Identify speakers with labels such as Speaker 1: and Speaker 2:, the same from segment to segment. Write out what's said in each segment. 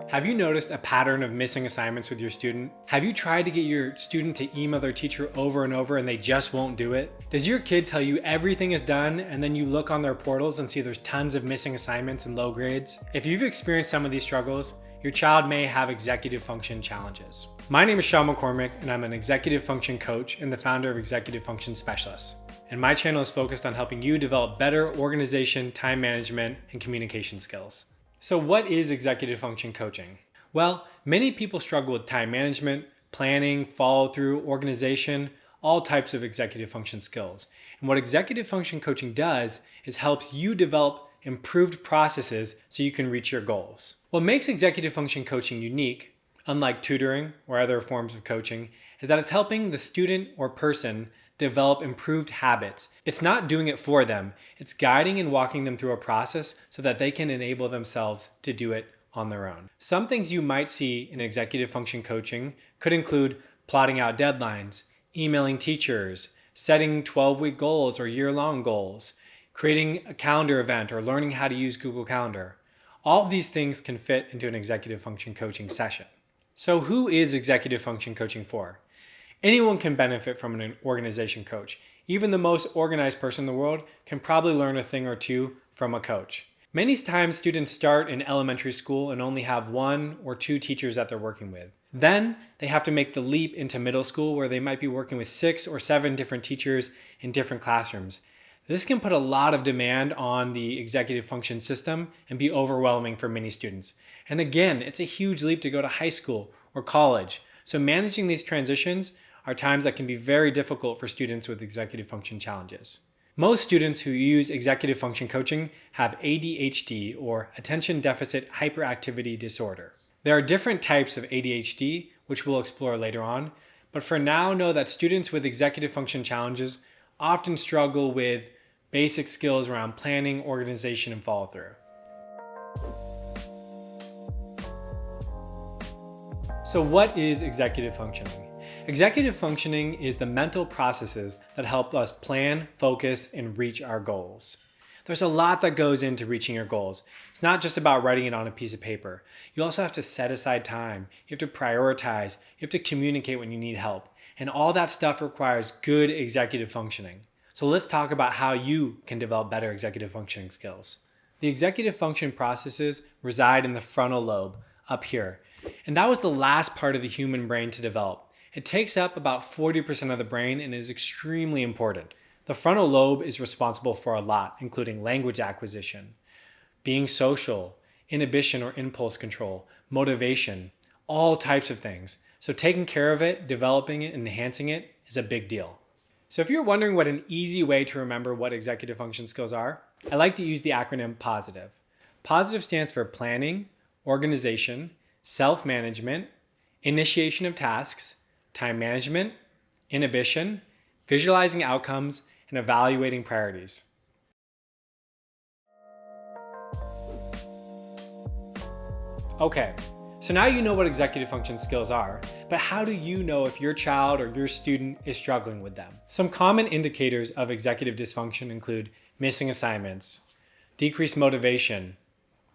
Speaker 1: Have you noticed a pattern of missing assignments with your student? Have you tried to get your student to email their teacher over and over and they just won't do it? Does your kid tell you everything is done and then you look on their portals and see there's tons of missing assignments and low grades? If you've experienced some of these struggles, your child may have executive function challenges. My name is Sean McCormick and I'm an executive function coach and the founder of Executive Function Specialists. And my channel is focused on helping you develop better organization, time management, and communication skills. So what is executive function coaching? Well, many people struggle with time management, planning, follow through, organization, all types of executive function skills. And what executive function coaching does is helps you develop improved processes so you can reach your goals. What makes executive function coaching unique, unlike tutoring or other forms of coaching, is that it's helping the student or person develop improved habits. It's not doing it for them. It's guiding and walking them through a process so that they can enable themselves to do it on their own. Some things you might see in executive function coaching could include plotting out deadlines, emailing teachers, setting 12-week goals or year-long goals, creating a calendar event, or learning how to use Google Calendar. All of these things can fit into an executive function coaching session. So who is executive function coaching for? Anyone can benefit from an organization coach. Even the most organized person in the world can probably learn a thing or two from a coach. Many times students start in elementary school and only have 1 or 2 teachers that they're working with. Then they have to make the leap into middle school where they might be working with 6 or 7 different teachers in different classrooms. This can put a lot of demand on the executive function system and be overwhelming for many students. And again, it's a huge leap to go to high school or college. So managing these transitions are times that can be very difficult for students with executive function challenges. Most students who use executive function coaching have ADHD, or attention deficit hyperactivity disorder. There are different types of ADHD, which we'll explore later on, but for now know that students with executive function challenges often struggle with basic skills around planning, organization, and follow through. So what is executive functioning? Executive functioning is the mental processes that help us plan, focus, and reach our goals. There's a lot that goes into reaching your goals. It's not just about writing it on a piece of paper. You also have to set aside time. You have to prioritize. You have to communicate when you need help. And all that stuff requires good executive functioning. So let's talk about how you can develop better executive functioning skills. The executive function processes reside in the frontal lobe up here. And that was the last part of the human brain to develop. It takes up about 40% of the brain and is extremely important. The frontal lobe is responsible for a lot, including language acquisition, being social, inhibition or impulse control, motivation, all types of things. So taking care of it, developing it, and enhancing it is a big deal. So if you're wondering what an easy way to remember what executive function skills are, I like to use the acronym POSITIVE. POSITIVE stands for planning, organization, self-management, initiation of tasks, time management, inhibition, visualizing outcomes, and evaluating priorities. Okay, so now you know what executive function skills are, but how do you know if your child or your student is struggling with them? Some common indicators of executive dysfunction include missing assignments, decreased motivation,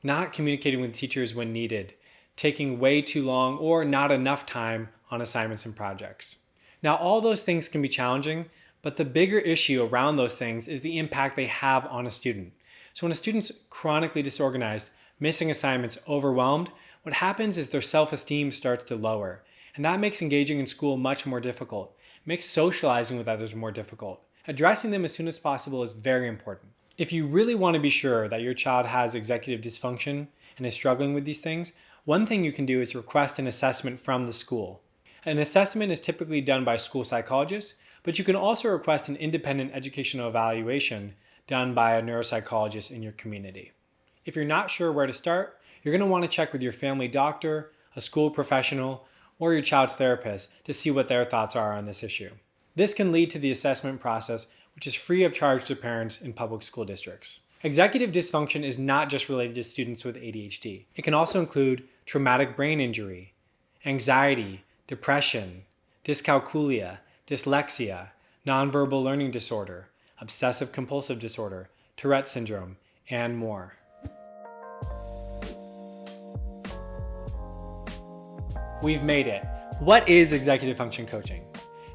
Speaker 1: not communicating with teachers when needed, taking way too long or not enough time on assignments and projects. Now, all those things can be challenging, but the bigger issue around those things is the impact they have on a student. So when a student's chronically disorganized, missing assignments, overwhelmed, what happens is their self-esteem starts to lower. And that makes engaging in school much more difficult. It makes socializing with others more difficult. Addressing them as soon as possible is very important. If you really want to be sure that your child has executive dysfunction and is struggling with these things, one thing you can do is request an assessment from the school. An assessment is typically done by school psychologists, but you can also request an independent educational evaluation done by a neuropsychologist in your community. If you're not sure where to start, you're going to want to check with your family doctor, a school professional, or your child's therapist to see what their thoughts are on this issue. This can lead to the assessment process, which is free of charge to parents in public school districts. Executive dysfunction is not just related to students with ADHD. It can also include traumatic brain injury, anxiety, depression, dyscalculia, dyslexia, nonverbal learning disorder, obsessive compulsive disorder, Tourette syndrome, and more. We've made it. What is executive function coaching?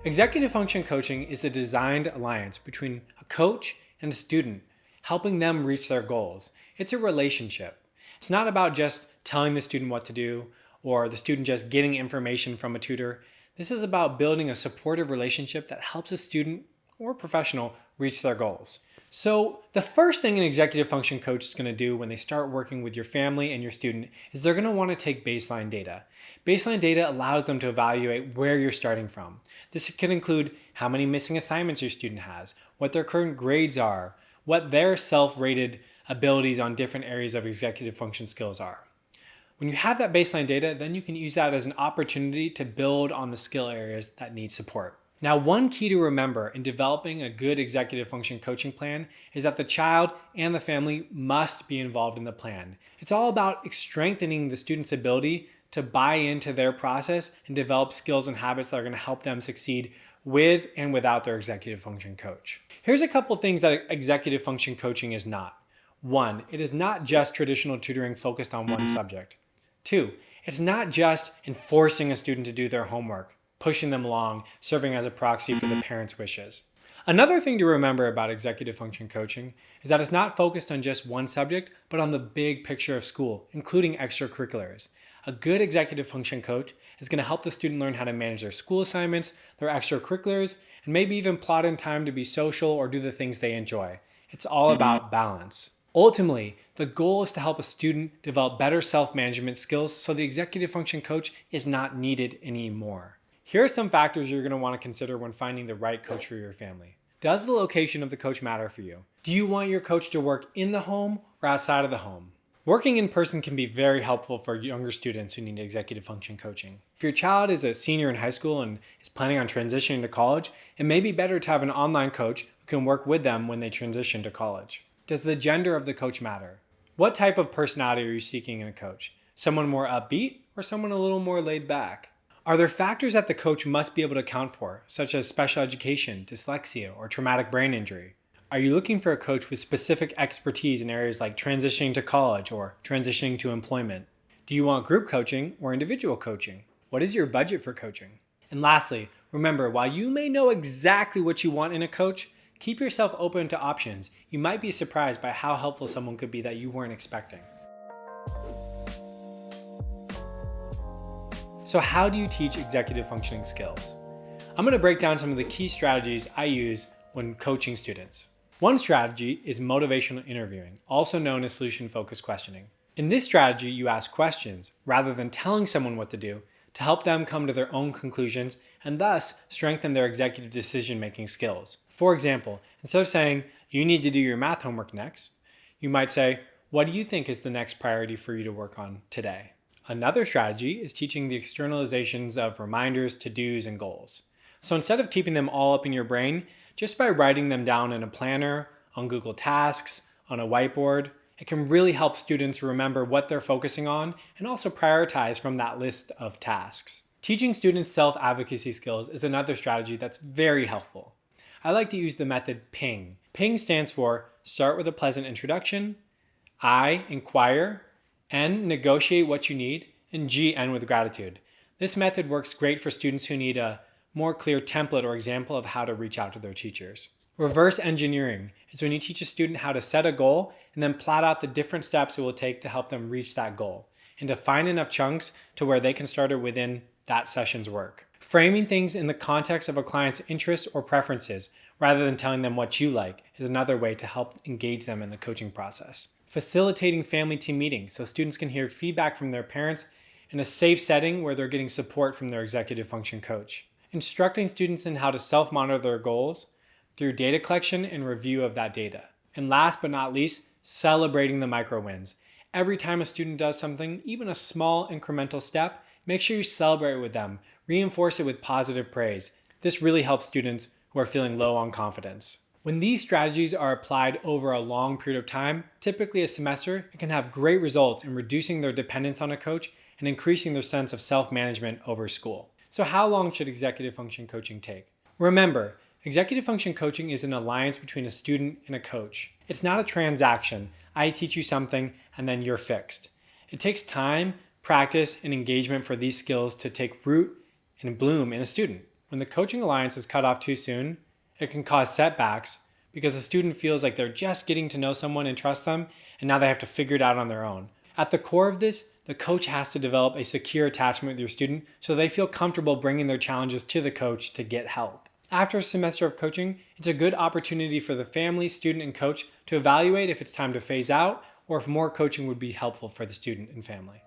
Speaker 1: Executive function coaching is a designed alliance between a coach and a student, helping them reach their goals. It's a relationship. It's not about just telling the student what to do or the student just getting information from a tutor. This is about building a supportive relationship that helps a student or professional reach their goals. So the first thing an executive function coach is going to do when they start working with your family and your student is they're going to want to take baseline data. Baseline data allows them to evaluate where you're starting from. This can include how many missing assignments your student has, what their current grades are, what their self-rated abilities on different areas of executive function skills are. When you have that baseline data, then you can use that as an opportunity to build on the skill areas that need support. Now, one key to remember in developing a good executive function coaching plan is that the child and the family must be involved in the plan. It's all about strengthening the student's ability to buy into their process and develop skills and habits that are going to help them succeed with and without their executive function coach. Here's a couple things that executive function coaching is not. 1, it is not just traditional tutoring focused on one subject. 2, it's not just enforcing a student to do their homework, pushing them along, serving as a proxy for the parents' wishes. Another thing to remember about executive function coaching is that it's not focused on just one subject, but on the big picture of school, including extracurriculars. A good executive function coach is going to help the student learn how to manage their school assignments, their extracurriculars, and maybe even plot in time to be social or do the things they enjoy. It's all about balance. Ultimately, the goal is to help a student develop better self-management skills so the executive function coach is not needed anymore. Here are some factors you're going to want to consider when finding the right coach for your family. Does the location of the coach matter for you? Do you want your coach to work in the home or outside of the home? Working in person can be very helpful for younger students who need executive function coaching. If your child is a senior in high school and is planning on transitioning to college, it may be better to have an online coach who can work with them when they transition to college. Does the gender of the coach matter? What type of personality are you seeking in a coach? Someone more upbeat or someone a little more laid back? Are there factors that the coach must be able to account for, such as special education, dyslexia, or traumatic brain injury? Are you looking for a coach with specific expertise in areas like transitioning to college or transitioning to employment? Do you want group coaching or individual coaching? What is your budget for coaching? And lastly, remember, while you may know exactly what you want in a coach, keep yourself open to options. You might be surprised by how helpful someone could be that you weren't expecting. So how do you teach executive functioning skills? I'm going to break down some of the key strategies I use when coaching students. One strategy is motivational interviewing, also known as solution-focused questioning. In this strategy, you ask questions rather than telling someone what to do to help them come to their own conclusions and thus strengthen their executive decision-making skills. For example, instead of saying, "You need to do your math homework next," you might say, "What do you think is the next priority for you to work on today?" Another strategy is teaching the externalizations of reminders, to-dos, and goals. So instead of keeping them all up in your brain, just by writing them down in a planner, on Google Tasks, on a whiteboard, it can really help students remember what they're focusing on and also prioritize from that list of tasks. Teaching students self-advocacy skills is another strategy that's very helpful. I like to use the method PING. PING stands for start with a pleasant introduction, I, inquire, N, negotiate what you need, and G, end with gratitude. This method works great for students who need a more clear template or example of how to reach out to their teachers. Reverse engineering is when you teach a student how to set a goal and then plot out the different steps it will take to help them reach that goal and define enough chunks to where they can start it within that session's work. Framing things in the context of a client's interests or preferences rather than telling them what you like is another way to help engage them in the coaching process. Facilitating family team meetings so students can hear feedback from their parents in a safe setting where they're getting support from their executive function coach. Instructing students in how to self-monitor their goals through data collection and review of that data. And last but not least, celebrating the micro wins. Every time a student does something, even a small incremental step, make sure you celebrate with them. Reinforce it with positive praise. This really helps students who are feeling low on confidence. When these strategies are applied over a long period of time, typically a semester, it can have great results in reducing their dependence on a coach and increasing their sense of self-management over school. So how long should executive function coaching take? Remember, executive function coaching is an alliance between a student and a coach. It's not a transaction. I teach you something and then you're fixed. It takes time, practice, and engagement for these skills to take root and bloom in a student. When the coaching alliance is cut off too soon, it can cause setbacks because the student feels like they're just getting to know someone and trust them, and now they have to figure it out on their own. At the core of this, the coach has to develop a secure attachment with your student so they feel comfortable bringing their challenges to the coach to get help. After a semester of coaching, it's a good opportunity for the family, student, and coach to evaluate if it's time to phase out or if more coaching would be helpful for the student and family.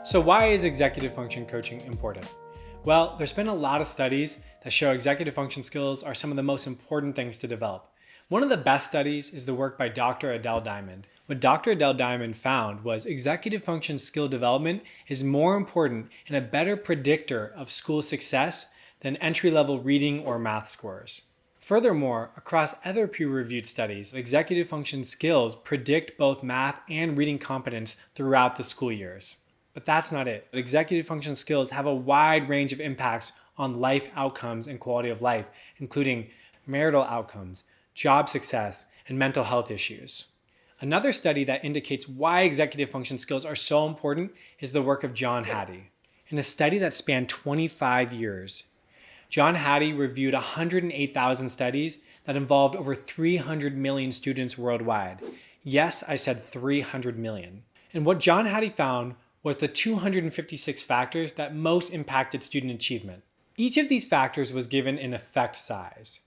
Speaker 1: So why is executive function coaching important? Well, there's been a lot of studies that show executive function skills are some of the most important things to develop. One of the best studies is the work by Dr. Adele Diamond. What Dr. Adele Diamond found was executive function skill development is more important and a better predictor of school success than entry-level reading or math scores. Furthermore, across other peer-reviewed studies, executive function skills predict both math and reading competence throughout the school years. But that's not it. Executive function skills have a wide range of impacts on life outcomes and quality of life, including marital outcomes, job success, and mental health issues. Another study that indicates why executive function skills are so important is the work of John Hattie. In a study that spanned 25 years, John Hattie reviewed 108,000 studies that involved over 300 million students worldwide. Yes, I said 300 million. And what John Hattie found was the 256 factors that most impacted student achievement. Each of these factors was given an effect size,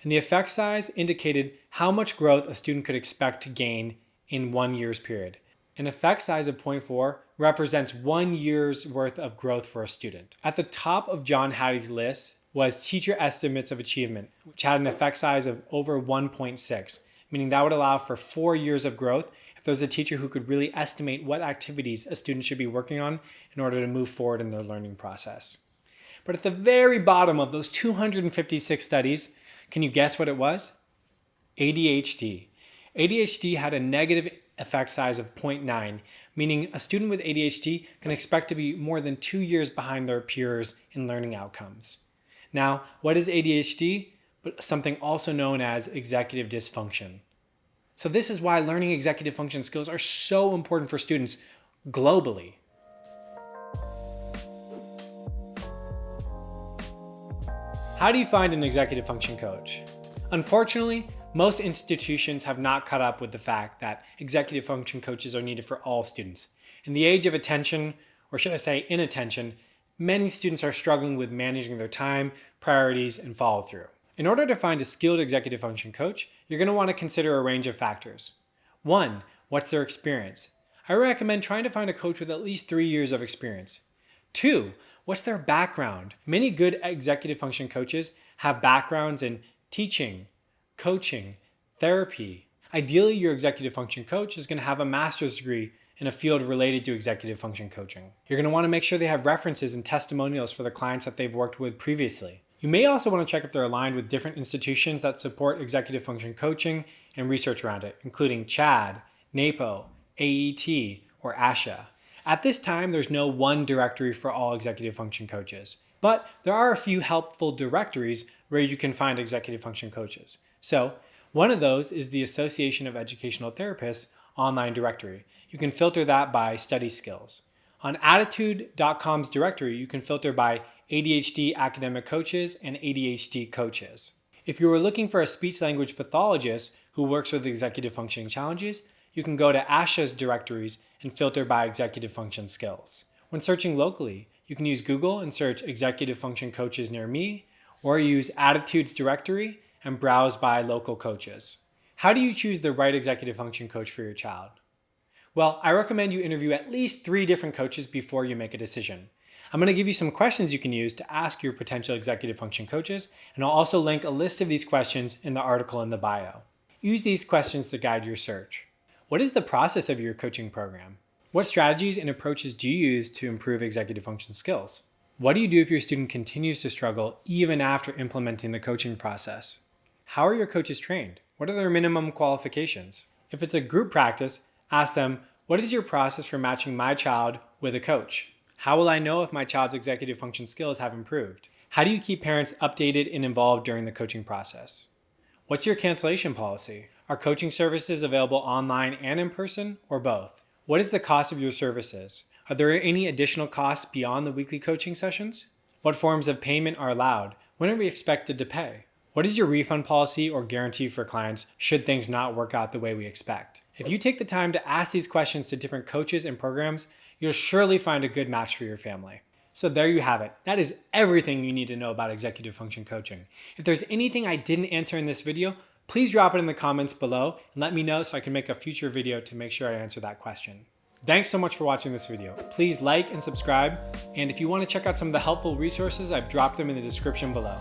Speaker 1: and the effect size indicated how much growth a student could expect to gain in 1 year's period. An effect size of 0.4 represents 1 year's worth of growth for a student. At the top of John Hattie's list was teacher estimates of achievement, which had an effect size of over 1.6, meaning that would allow for 4 years of growth if there's a teacher who could really estimate what activities a student should be working on in order to move forward in their learning process. But at the very bottom of those 256 studies, can you guess what it was? ADHD. ADHD had a negative effect size of 0.9, meaning a student with ADHD can expect to be more than 2 years behind their peers in learning outcomes. Now, what is ADHD? But something also known as executive dysfunction. So this is why learning executive function skills are so important for students globally. How do you find an executive function coach? Unfortunately, most institutions have not caught up with the fact that executive function coaches are needed for all students. In the age of attention, or should I say inattention, many students are struggling with managing their time, priorities, and follow-through. In order to find a skilled executive function coach, you're going to want to consider a range of factors. 1, what's their experience? I recommend trying to find a coach with at least 3 years of experience. 2, what's their background? Many good executive function coaches have backgrounds in teaching, coaching, therapy. Ideally, your executive function coach is going to have a master's degree in a field related to executive function coaching. You're going to want to make sure they have references and testimonials for the clients that they've worked with previously. You may also want to check if they're aligned with different institutions that support executive function coaching and research around it, including CHAD, NAPO, AET, or ASHA. At this time, there's no one directory for all executive function coaches, but there are a few helpful directories where you can find executive function coaches. So one of those is the Association of Educational Therapists online directory. You can filter that by study skills. On attitude.com's directory, you can filter by ADHD academic coaches and ADHD coaches. If you were looking for a speech language pathologist who works with executive functioning challenges, you can go to ASHA's directories and filter by executive function skills. When searching locally, you can use Google and search executive function coaches near me, or use Attitudes directory and browse by local coaches. How do you choose the right executive function coach for your child? Well, I recommend you interview at least 3 different coaches before you make a decision. I'm going to give you some questions you can use to ask your potential executive function coaches, and I'll also link a list of these questions in the article in the bio. Use these questions to guide your search. What is the process of your coaching program? What strategies and approaches do you use to improve executive function skills? What do you do if your student continues to struggle even after implementing the coaching process? How are your coaches trained? What are their minimum qualifications? If it's a group practice, ask them, what is your process for matching my child with a coach? How will I know if my child's executive function skills have improved? How do you keep parents updated and involved during the coaching process? What's your cancellation policy? Are coaching services available online and in person, or both? What is the cost of your services? Are there any additional costs beyond the weekly coaching sessions? What forms of payment are allowed? When are we expected to pay? What is your refund policy or guarantee for clients should things not work out the way we expect? If you take the time to ask these questions to different coaches and programs, you'll surely find a good match for your family. So there you have it. That is everything you need to know about executive function coaching. If there's anything I didn't answer in this video, please drop it in the comments below and let me know so I can make a future video to make sure I answer that question. Thanks so much for watching this video. Please like and subscribe. And if you want to check out some of the helpful resources, I've dropped them in the description below.